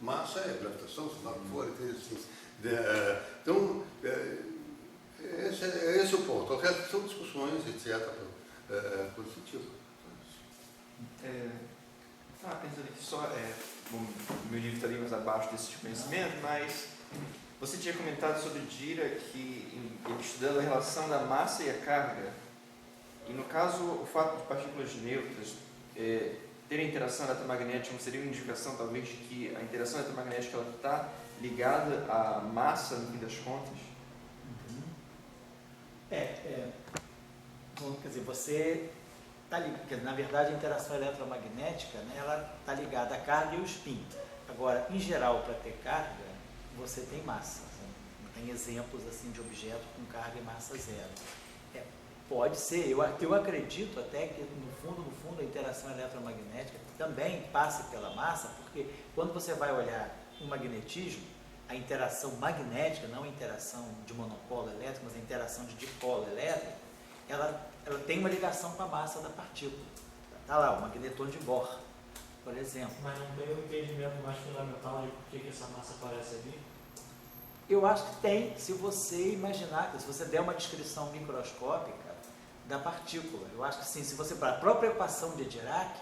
massa é gravitação, se lá for, assim. Então, esse é o ponto. O resto são discussões, etc., positivas. Pensando aqui só, o meu livro está ali mais abaixo desse tipo de conhecimento, mas você tinha comentado sobre Dira que ele estudando a relação da massa e a carga, e no caso o fato de partículas neutras terem interação eletromagnética seria uma indicação talvez de que a interação eletromagnética está ligada à massa no fim das contas? Bom, quer dizer, você está ligado, na verdade a interação eletromagnética, né, ela está ligada à carga e ao spin. Agora, em geral, para ter carga, você tem massa. Não tem exemplos assim de objeto com carga e massa zero. Pode ser, eu acredito até que no fundo a interação eletromagnética também passe pela massa, porque quando você vai olhar o magnetismo, a interação magnética, não a interação de monopolo elétrico, mas a interação de dipolo elétrico, ela tem uma ligação com a massa da partícula. Está lá, o magnetron de Bohr, por exemplo. Mas não tem um entendimento mais fundamental de por que essa massa aparece ali? Eu acho que tem, se você imaginar, se você der uma descrição microscópica da partícula. Eu acho que sim, se você, para a própria equação de Dirac,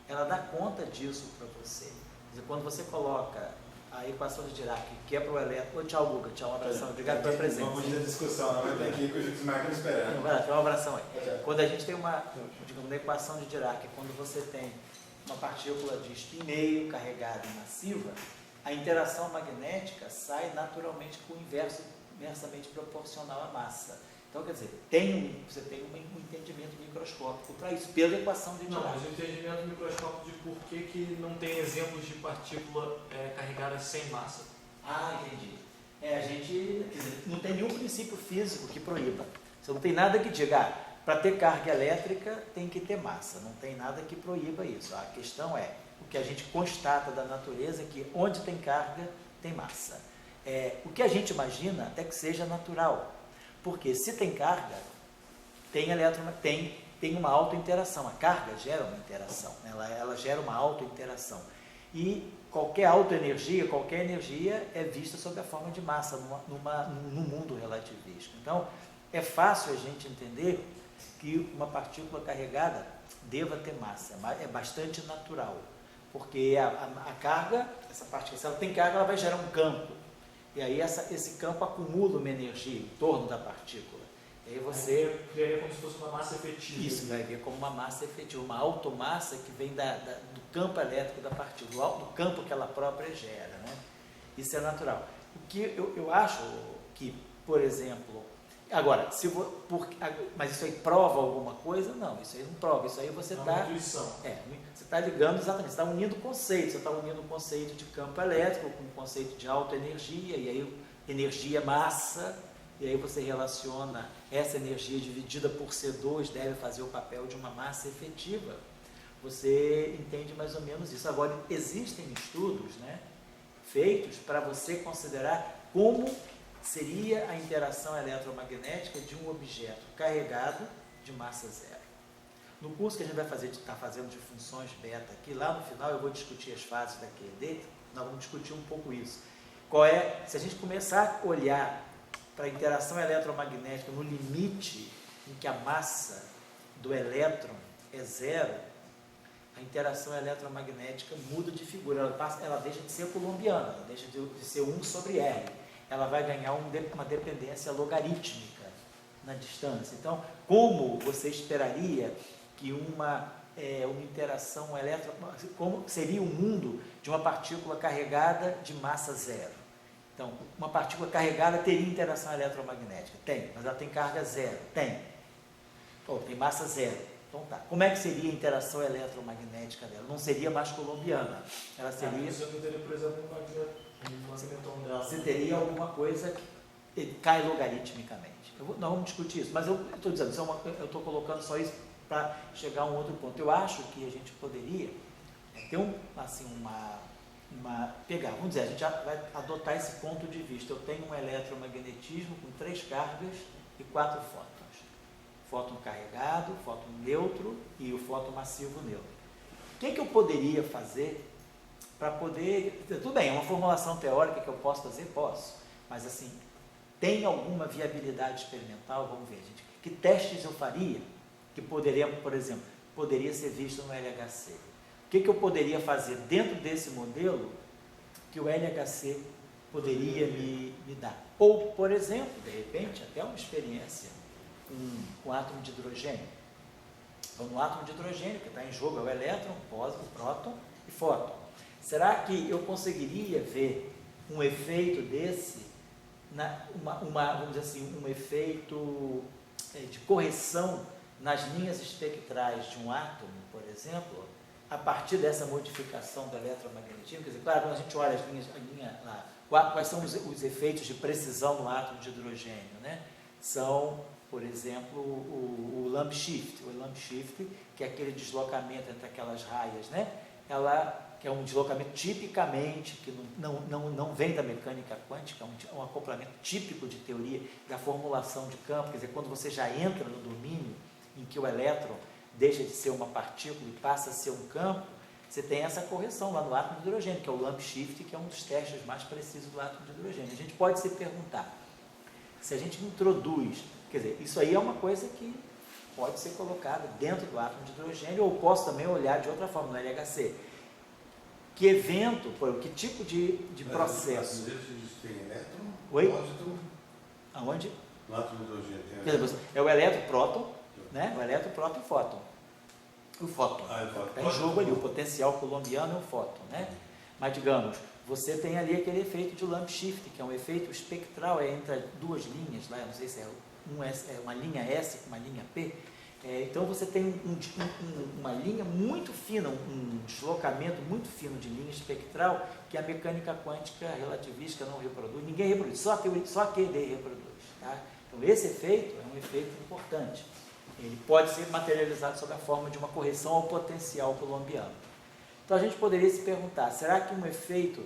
ela dá conta disso para você. Quer dizer, quando você coloca a equação de Dirac, que é para o elétron... Tchau, Guga, tchau, um abração, obrigado pela presença. Vamos da discussão, não vai ter aqui que os marcos esperando. Vai lá, tchau, um abração aí. Quando a gente tem uma equação de Dirac, quando você tem uma partícula de spin meio carregada e massiva, a interação magnética sai naturalmente com o inversamente proporcional à massa. Então, quer dizer, você tem um entendimento microscópico para isso, pela equação de Dirac. Não, mas o entendimento microscópico de por que não tem exemplos de partícula carregada sem massa. Entendi. A gente não tem nenhum princípio físico que proíba. Você não tem nada que diga, para ter carga elétrica tem que ter massa. Não tem nada que proíba isso. A questão é, o que a gente constata da natureza é que onde tem carga, tem massa. O que a gente imagina até que seja natural. Porque se tem carga, tem uma autointeração. A carga gera uma interação, ela gera uma autointeração. E qualquer autoenergia, qualquer energia é vista sob a forma de massa no mundo relativístico. Então, é fácil a gente entender que uma partícula carregada deva ter massa, é bastante natural. Porque a carga, essa partícula, se ela tem carga, ela vai gerar um campo. E aí esse campo acumula uma energia em torno da partícula. E aí você... Veria como se fosse uma massa efetiva. Isso, vai ver como uma massa efetiva, uma automassa que vem do campo elétrico da partícula, do campo que ela própria gera. Né? Isso é natural. O que eu acho que, por exemplo... Agora, mas isso aí prova alguma coisa? Não, isso aí não prova. Isso aí você está... Você está ligando exatamente, você está unindo conceitos. Você está unindo o conceito de campo elétrico com o conceito de alta energia, e aí energia massa, e aí você relaciona essa energia dividida por C2 deve fazer o papel de uma massa efetiva. Você entende mais ou menos isso. Agora, existem estudos, né, feitos para você considerar como seria a interação eletromagnética de um objeto carregado de massa zero. No curso que a gente vai está fazendo de funções beta aqui, lá no final eu vou discutir as fases da QED, nós vamos discutir um pouco isso. Se a gente começar a olhar para a interação eletromagnética no limite em que a massa do elétron é zero, a interação eletromagnética muda de figura, ela deixa de ser coulombiana, ela deixa de ser 1 sobre R. Ela vai ganhar uma dependência logarítmica na distância. Então, como você esperaria que uma interação como seria o mundo de uma partícula carregada de massa zero? Então, uma partícula carregada teria interação eletromagnética? Tem, mas ela tem carga zero? Tem. Tem massa zero. Então tá. Como é que seria a interação eletromagnética dela? Não seria mais coulombiana. Ela seria... Você não teria, por exemplo, um magnetron dela. Você teria alguma coisa que cai logaritmicamente. Nós vamos discutir isso, mas eu estou dizendo, eu estou colocando só isso para chegar a um outro ponto. Eu acho que a gente poderia ter vamos dizer, a gente já vai adotar esse ponto de vista. Eu tenho um eletromagnetismo com 3 cargas e 4 fótons. Fóton carregado, fóton neutro e o fóton massivo neutro. O que eu poderia fazer para poder... Tudo bem, é uma formulação teórica que eu posso fazer? Posso. Mas, assim, tem alguma viabilidade experimental? Vamos ver, gente. Que testes eu faria que poderia, por exemplo, poderia ser visto no LHC? O que eu poderia fazer dentro desse modelo que o LHC poderia me dar? Ou, por exemplo, de repente, até uma experiência com átomo de hidrogênio. Então, no átomo de hidrogênio, que está em jogo é o elétron, o próton e fóton. Será que eu conseguiria ver um efeito desse, vamos dizer assim, um efeito de correção nas linhas espectrais de um átomo, por exemplo, a partir dessa modificação do eletromagnetismo? Quer dizer, claro, quando a gente olha a linha lá, quais são os efeitos de precisão no átomo de hidrogênio, né? São, por exemplo, o lump shift. O lump shift, que é aquele deslocamento entre aquelas raias, né? Que é um deslocamento tipicamente, que não vem da mecânica quântica, é um acoplamento típico de teoria da formulação de campo. Quer dizer, quando você já entra no domínio em que o elétron deixa de ser uma partícula e passa a ser um campo, você tem essa correção lá no átomo de hidrogênio, que é o lump shift, que é um dos testes mais precisos do átomo de hidrogênio. A gente pode se perguntar, se a gente introduz, quer dizer, isso aí é uma coisa que pode ser colocada dentro do átomo de hidrogênio, ou posso também olhar de outra forma no LHC. Que evento, que tipo de processo? Tem elétron, Oi? pósitron, Aonde? no átomo de hidrogênio tem Quer dizer, é o elétron, próton, né? O elétron, próton e fóton. O fóton. Está em jogo ali, o potencial coulombiano é o fóton, né? Mas, digamos, você tem ali aquele efeito de lump shift, que é um efeito espectral, entre duas linhas, lá, eu não sei se é uma linha S com uma linha P. Então, você tem uma linha muito fina, um deslocamento muito fino de linha espectral, que a mecânica quântica relativística não reproduz. Ninguém reproduz, só a QED reproduz. Tá? Então, esse efeito é um efeito importante. Ele pode ser materializado sob a forma de uma correção ao potencial coulombiano. Então, a gente poderia se perguntar, será que um efeito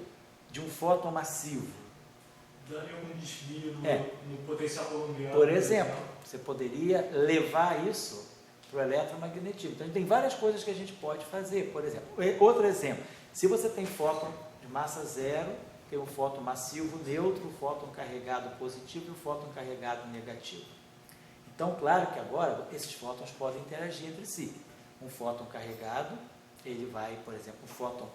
de um fóton massivo daria algum desvio no potencial coulombiano? Por exemplo, você poderia levar isso para o eletromagnetismo. Então, tem várias coisas que a gente pode fazer. Por exemplo, outro exemplo, se você tem fóton de massa zero, tem um fóton massivo neutro, um fóton carregado positivo e um fóton carregado negativo. Então, claro que agora esses fótons podem interagir entre si. Um fóton carregado, ele vai, por exemplo, um fóton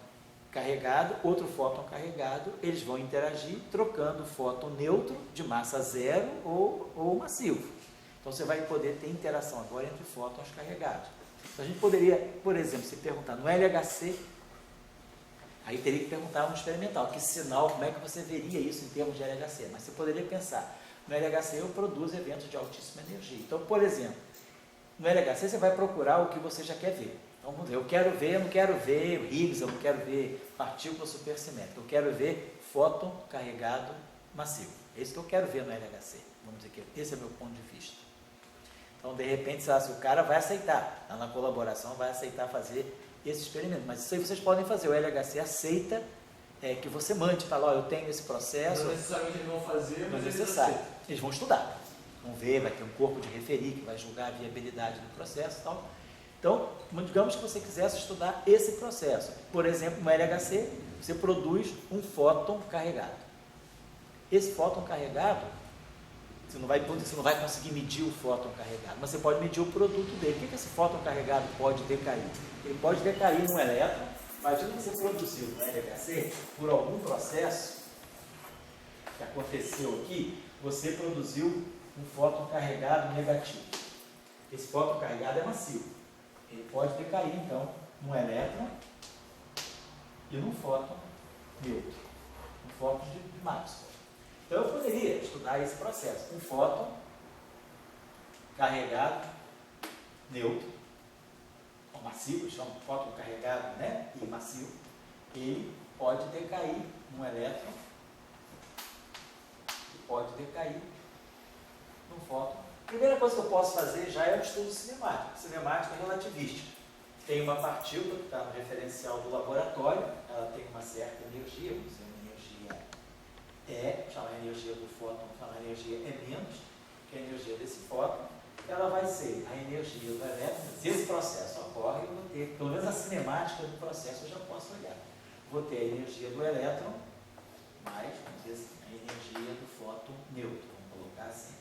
carregado, outro fóton carregado, eles vão interagir trocando fóton neutro de massa zero ou massivo. Então, você vai poder ter interação agora entre fótons carregados. Então, a gente poderia, por exemplo, se perguntar no LHC, aí teria que perguntar no experimental, que sinal, como é que você veria isso em termos de LHC? Mas você poderia pensar, no LHC eu produzo eventos de altíssima energia. Então, por exemplo, no LHC você vai procurar o que você já quer ver. Então, eu não quero ver Higgs, eu não quero ver partícula supersimétrica, eu quero ver fóton carregado massivo. É isso que eu quero ver no LHC. Vamos dizer que esse é o meu ponto de vista. Então, de repente, se o cara vai aceitar, na colaboração vai aceitar fazer esse experimento. Mas isso aí vocês podem fazer, o LHC aceita que você mande, fala, eu tenho esse processo. Não necessariamente eles vão fazer, mas eles aceitam. Eles vão estudar, vão ver, vai ter um corpo de referir que vai julgar a viabilidade do processo e tal. Então, digamos que você quisesse estudar esse processo. Por exemplo, no LHC, você produz um fóton carregado. Esse fóton carregado, você não vai conseguir medir o fóton carregado, mas você pode medir o produto dele. O que esse fóton carregado pode decair? Ele pode decair num elétron. Imagina que você produziu no LHC, por algum processo que aconteceu aqui, você produziu um fóton carregado negativo. Esse fóton carregado é massivo. Ele pode decair, então, num elétron e num fóton neutro, um fóton de Maxwell. Então, eu poderia estudar esse processo. Um fóton carregado neutro, ou massivo, chama fóton carregado, né, e massivo, ele pode decair num elétron e pode decair num fóton. A primeira coisa que eu posso fazer já é o estudo cinemático. Cinemático é relativístico. Tem uma partícula que está no referencial do laboratório, ela tem uma certa energia, vamos dizer, uma energia chama a energia do fóton, chama a energia E-, que é a energia desse fóton, ela vai ser a energia do elétron. Se esse processo ocorre, eu vou ter, pelo menos a cinemática do processo eu já posso olhar. vou ter a energia do elétron mais, vamos dizer assim, a energia do fóton neutro, vamos colocar assim.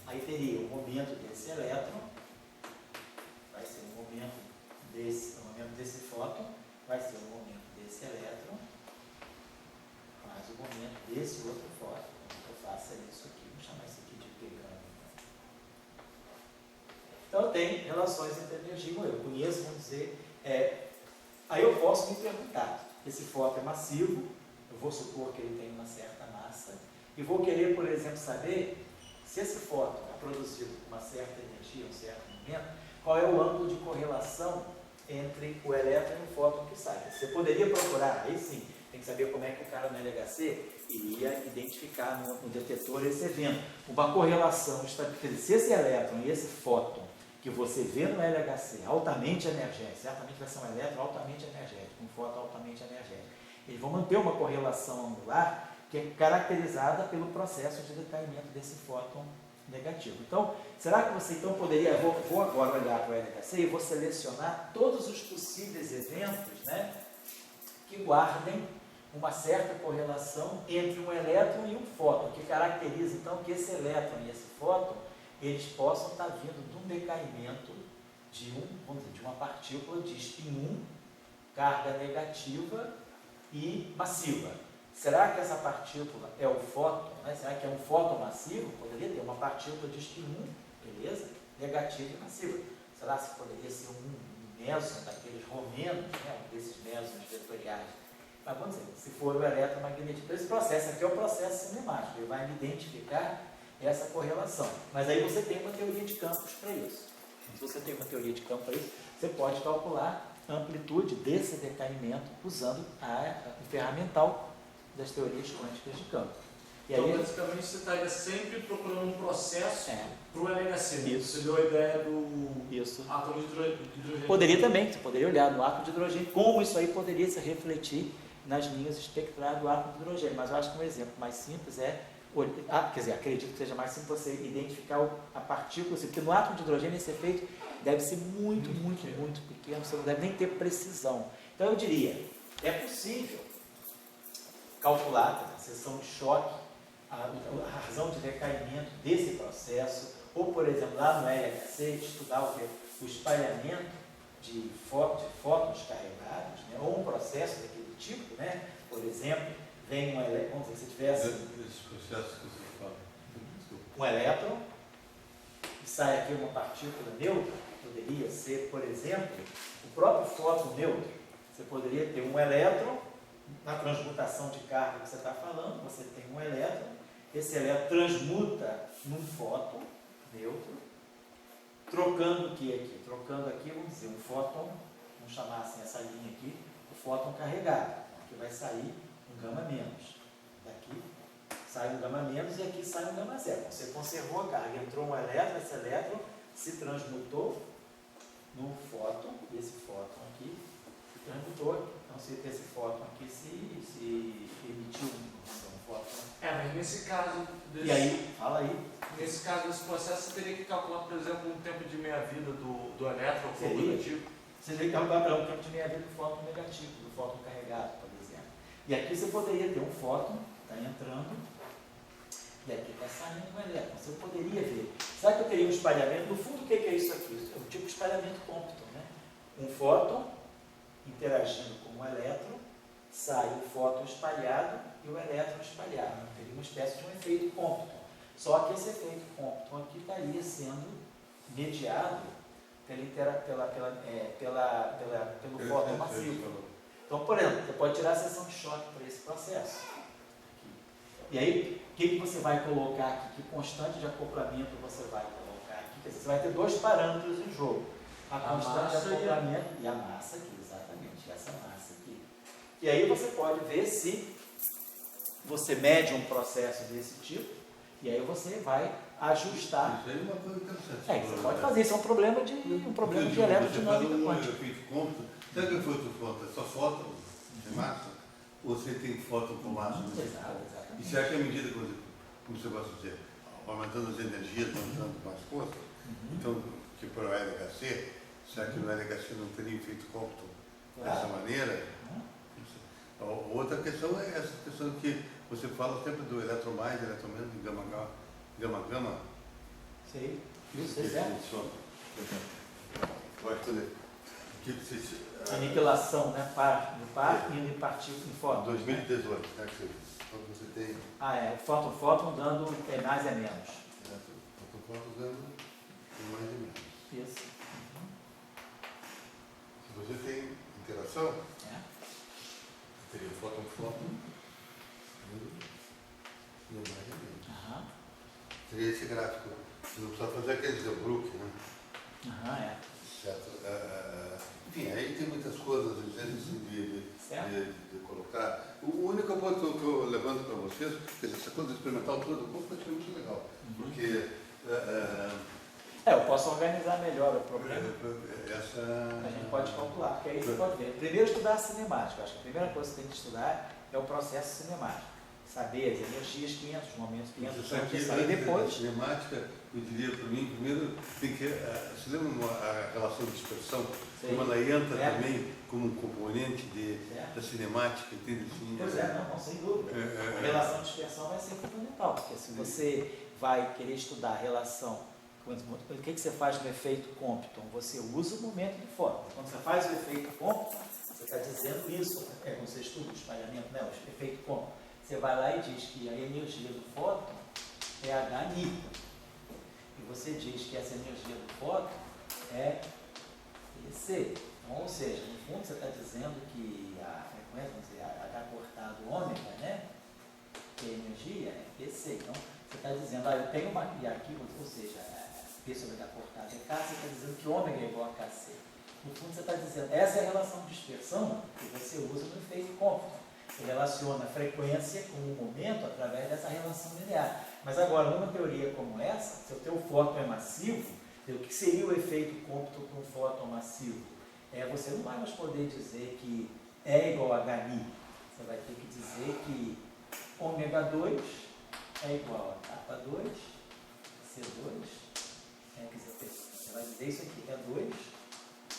Aí teria o momento desse elétron, vai ser o momento desse fóton, vai ser o momento desse elétron, mais o momento desse outro fóton. Então eu faço isso aqui, vamos chamar isso aqui de pegando. Então tem relações entre energia e eu conheço, vamos dizer, aí eu posso me perguntar, esse fóton é massivo, eu vou supor que ele tem uma certa massa, e vou querer, por exemplo, saber se esse fóton é produzido com uma certa energia, um certo momento, qual é o ângulo de correlação entre o elétron e o fóton que sai. Você poderia procurar, aí sim, tem que saber como é que o cara no LHC iria identificar no detetor esse evento. Uma correlação, se esse elétron e esse fóton que você vê no LHC altamente energético, certamente vai ser um elétron altamente energético, um fóton altamente energético. Eles vão manter uma correlação angular que é caracterizada pelo processo de decaimento desse fóton negativo. Então, será que você então poderia, vou agora olhar para o LHC e vou selecionar todos os possíveis eventos, né, que guardem uma certa correlação entre um elétron e um fóton, que caracteriza então que esse elétron e esse fóton, eles possam estar vindo de um decaimento de uma partícula de spin 1, carga negativa e massiva. Será que essa partícula é o fóton? Né? Será que é um fóton massivo? Poderia ter uma partícula de spin 1, beleza? Negativa e massiva. Será que poderia ser um méson daqueles romenos, né? Um desses mésons vetoriais? Mas vamos dizer, se for o eletromagnetismo, esse processo aqui é o processo cinemático, ele vai me identificar essa correlação. Mas aí você tem uma teoria de campos para isso. Se você tem uma teoria de campo para isso, você pode calcular a amplitude desse decaimento usando o ferramental das teorias quânticas de campo. E então, aí, basicamente, você estaria sempre procurando um processo para o LHC. Isso. Você deu a ideia do isso. átomo de hidrogênio. Poderia também, você poderia olhar no átomo de hidrogênio, como isso aí poderia se refletir nas linhas espectrais do átomo de hidrogênio. Mas eu acho que um exemplo mais simples quer dizer, acredito que seja mais simples você identificar a partícula, porque no átomo de hidrogênio esse efeito deve ser muito pequeno, você não deve nem ter precisão. Então eu diria, é possível calcular a seção de choque, a razão de decaimento desse processo, ou por exemplo, lá no LHC, estudar o espalhamento de fótons carregados, né, ou um processo daquele tipo, né, por exemplo, vem vamos dizer, se tivesse Esse processo que você fala. um elétron, e sai aqui uma partícula neutra, poderia ser, por exemplo, o próprio fóton neutro. Você poderia ter um elétron, na transmutação de carga que você está falando, você tem um elétron, esse elétron transmuta num fóton neutro, trocando o que aqui? Trocando aqui, vamos dizer, um fóton, vamos chamar assim essa linha aqui, o fóton carregado. Aqui vai sair um gama menos. Daqui sai um gama menos e aqui sai um gama zero. Você conservou a carga, entrou um elétron, esse elétron se transmutou no fóton, esse fóton aqui se transmutou, então se esse fóton aqui se emitiu um fóton. Mas nesse caso E aí, fala aí. Nesse caso desse processo, você teria que calcular, por exemplo, um tempo de meia-vida do elétron ou Seria? negativo. Você teria que calcular o tempo de meia-vida do fóton negativo, do fóton carregado, por exemplo. E aqui você poderia ter um fóton, está entrando, e aqui está saindo um elétron. Você poderia ver. Será que eu teria um espalhamento? No fundo, o que é isso aqui? É um tipo de espalhamento Compton, né? Um fóton interagindo com um elétron, sai o fóton espalhado e o elétron espalhado. Teria uma espécie de um efeito Compton. Só que esse efeito Compton aqui estaria sendo mediado pelo fóton massivo. Então, por exemplo, você pode tirar a seção de choque para esse processo. E aí, o que você vai colocar aqui? Que constante de acoplamento você vai colocar aqui? Quer dizer, você vai ter dois parâmetros em jogo. A constante de acoplamento e a massa aqui, exatamente, essa massa aqui. E aí você pode ver se você mede um processo desse tipo, e aí você vai ajustar. Isso aí é uma coisa interessante. Você pode fazer, isso é um problema de eletrodinâmica quântica. Efeito Compton. Sabe o que foi o fóton? É só fóton de massa? Ou você tem fóton com massa? Exatamente. E será que à medida, como você gosta de dizer, aumentando as energias, aumentando mais força, então, que para o LHC, será que no LHC não teria feito Compton dessa maneira? Outra questão é essa questão que você fala sempre do eletromais, eletromenos, gama. Sei. Isso Sei, certo? Que você... Aniquilação, né? Do par indo em partícula em fóton. 2018, né? Quando você tem... O fóton dando mais é menos. Fóton dando mais e menos. Isso. Se você tem interação, teria fóton, e mais e menos. Seria esse gráfico. Você não precisa fazer aquele Zebruck, né? Certo. Enfim, aí tem muitas coisas de colocar. O único ponto que eu levanto para vocês, que essa coisa experimental toda do corpo, eu achei muito legal. Porque... eu posso organizar melhor o problema. A gente pode calcular, porque aí você pode ver. Primeiro, estudar a cinemática. Eu acho que a primeira coisa que você tem que estudar é o processo cinemático. Saber as energias 500, os momentos 500, e depois... cinemática, eu diria para mim, primeiro, tem que... Você lembra a relação de dispersão? Como ela entra também como um componente da cinemática, entende? Assim, pois não, sem dúvida. A relação de dispersão vai ser fundamental, porque se você vai querer estudar a relação, o que você faz no efeito Compton? Você usa o momento do fóton. Quando você faz o efeito Compton, você está dizendo isso, quando você estuda o espalhamento, né, o efeito Compton. Você vai lá e diz que a energia do fóton é Hν. E você diz que essa energia do fóton é EC. Então, ou seja, no fundo você está dizendo que a frequência, vamos dizer, H cortado ômega, né? Que a energia é EC. Então, você está dizendo, eu tenho uma... E aqui, ou seja, P sobre H cortado é K, você está dizendo que ômega é igual a KC. No fundo você está dizendo, essa é a relação de dispersão que você usa no efeito Compton. Você relaciona a frequência com o momento através dessa relação linear. Mas agora, numa teoria como essa, se o teu fóton é massivo, o que seria o efeito Compton com um fóton massivo? Você não vai mais poder dizer que é igual a Hν. Você vai ter que dizer que ômega 2 é igual a K2, C2, quer dizer, você vai dizer isso aqui, E2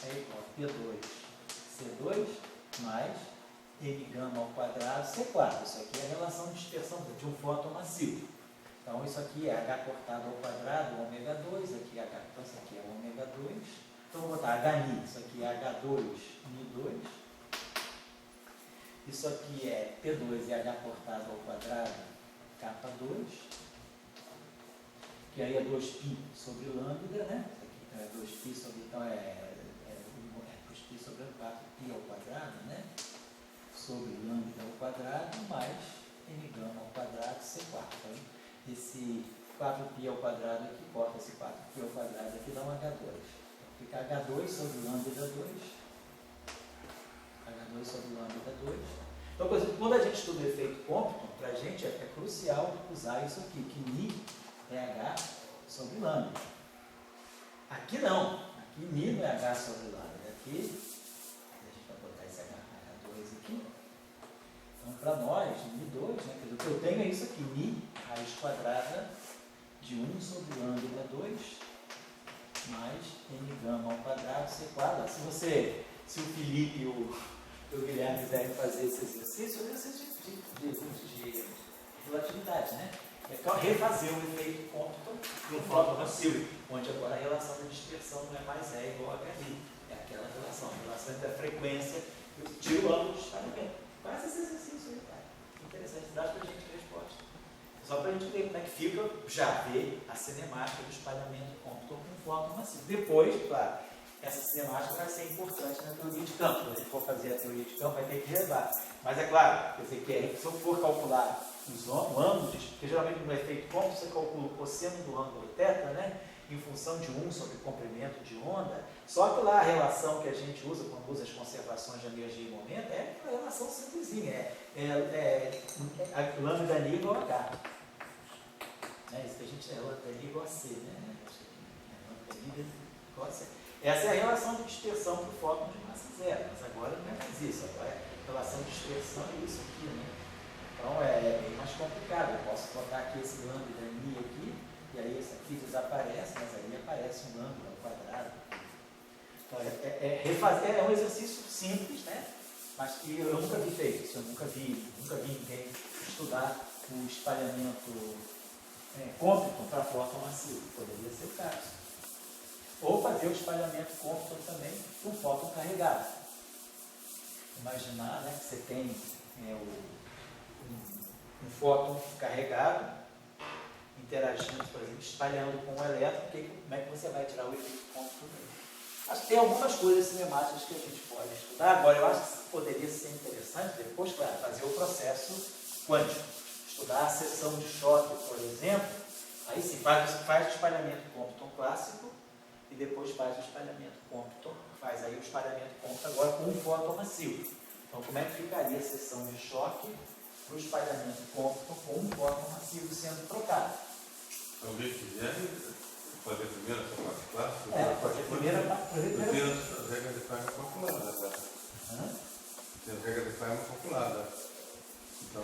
é igual a P2, C2 mais Mγ ao quadrado C4. Isso aqui é a relação de dispersão de um fóton massivo. Então, isso aqui é H cortado ao quadrado, ômega 2, aqui é H, então isso aqui é ômega 2. Então, vou botar Hν, isso aqui é H2, μ2. Isso aqui é P2 e H cortado ao quadrado, K2. Que aí é 2π sobre lambda, né? Isso aqui então é 2π sobre, então 2π sobre 4π ao quadrado, né? Sobre lambda ao quadrado mais Mγ ao quadrado C4. Então, esse 4π ao quadrado aqui, corta esse 4π ao quadrado aqui, dá um H2. Então, fica H2 sobre lambda 2. H2 sobre lambda 2. Então, por exemplo, quando a gente estuda o efeito Compton, para a gente é crucial usar isso aqui, que μ é H sobre lambda. Aqui não. Aqui μ não é H sobre lambda. Aqui, a gente vai botar esse H2 aqui. Então, para nós, μ2, né, o que eu tenho é isso aqui, μ raiz quadrada de 1 sobre lambda 2 mais Mγ ao quadrado C4. Se o Felipe e o Guilherme quiserem fazer esse exercício, é um exercício de relatividade, né? É refazer o efeito Compton de um fóton massivo, onde agora a relação da dispersão não é mais E igual a Hν. É aquela relação entre a frequência e o tiro ângulo de espalhamento. Faz esse exercício aí, cara. Interessante, dá para a gente a resposta. Só para a gente ver como é que fica, já ver a cinemática do espalhamento Compton com um fóton massivo. Depois, claro, essa cinemática vai ser importante na teoria de campo. Quando a gente for fazer a teoria de campo, vai ter que relevar. Mas é claro, quer dizer que se eu for calcular o ângulo, porque geralmente no efeito Compton você calcula o cosseno do ângulo θ, né? Em função de 1 sobre o comprimento de onda. Só que lá a relação que a gente usa quando usa as conservações de energia e momento é uma relação simplesinha. A lambda N igual a H. Isso que a gente é lambda N igual a C, né? Lambda N igual a C. Essa é a relação de dispersão para o fóton de massa zero. Mas agora não é mais isso. Agora a relação de dispersão é isso aqui, né? Então é bem mais complicado. Eu posso botar aqui esse lambda N aqui. E aí esse aqui desaparece, mas aí aparece um lambda ao quadrado. Então, é um exercício simples, né? mas que eu nunca vi feito isso, eu nunca vi ninguém estudar o espalhamento Compton para fóton massivo, poderia ser o caso. Ou fazer o espalhamento Compton também com fóton carregado. Imaginar, né, que você tem um fóton carregado interagindo, por exemplo, espalhando com o elétron, como é que você vai tirar o efeito Compton dele? Acho que tem algumas coisas cinemáticas que a gente pode estudar. Agora, eu acho que poderia ser interessante depois fazer o processo quântico. Estudar a seção de choque, por exemplo, aí sim, faz o espalhamento Compton clássico e depois faz o espalhamento Compton, faz aí o espalhamento Compton agora com um fóton massivo. Então, como é que ficaria a seção de choque para o espalhamento Compton com um fóton massivo sendo trocado? Se alguém quiser, pode ver primeiro essa parte clássica? Pode ver primeiro Eu tenho as regras de Feynman calculadas. Tem as regras de Feynman calculadas. Então,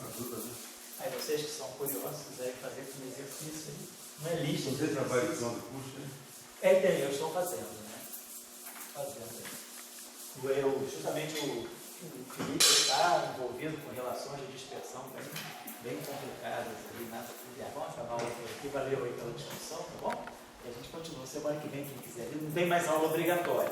ajuda, né? Aí vocês que são curiosos, quiserem fazer como exercício, não é lista. Você trabalha com o curso, né? Eu estou fazendo, né? Justamente o Felipe está envolvido com relações de dispersão bem complicadas ali, nada trivial. Vamos acabar o aqui, valeu aí pela discussão, tá bom? E a gente continua semana que vem, quem quiser. Não tem mais aula obrigatória.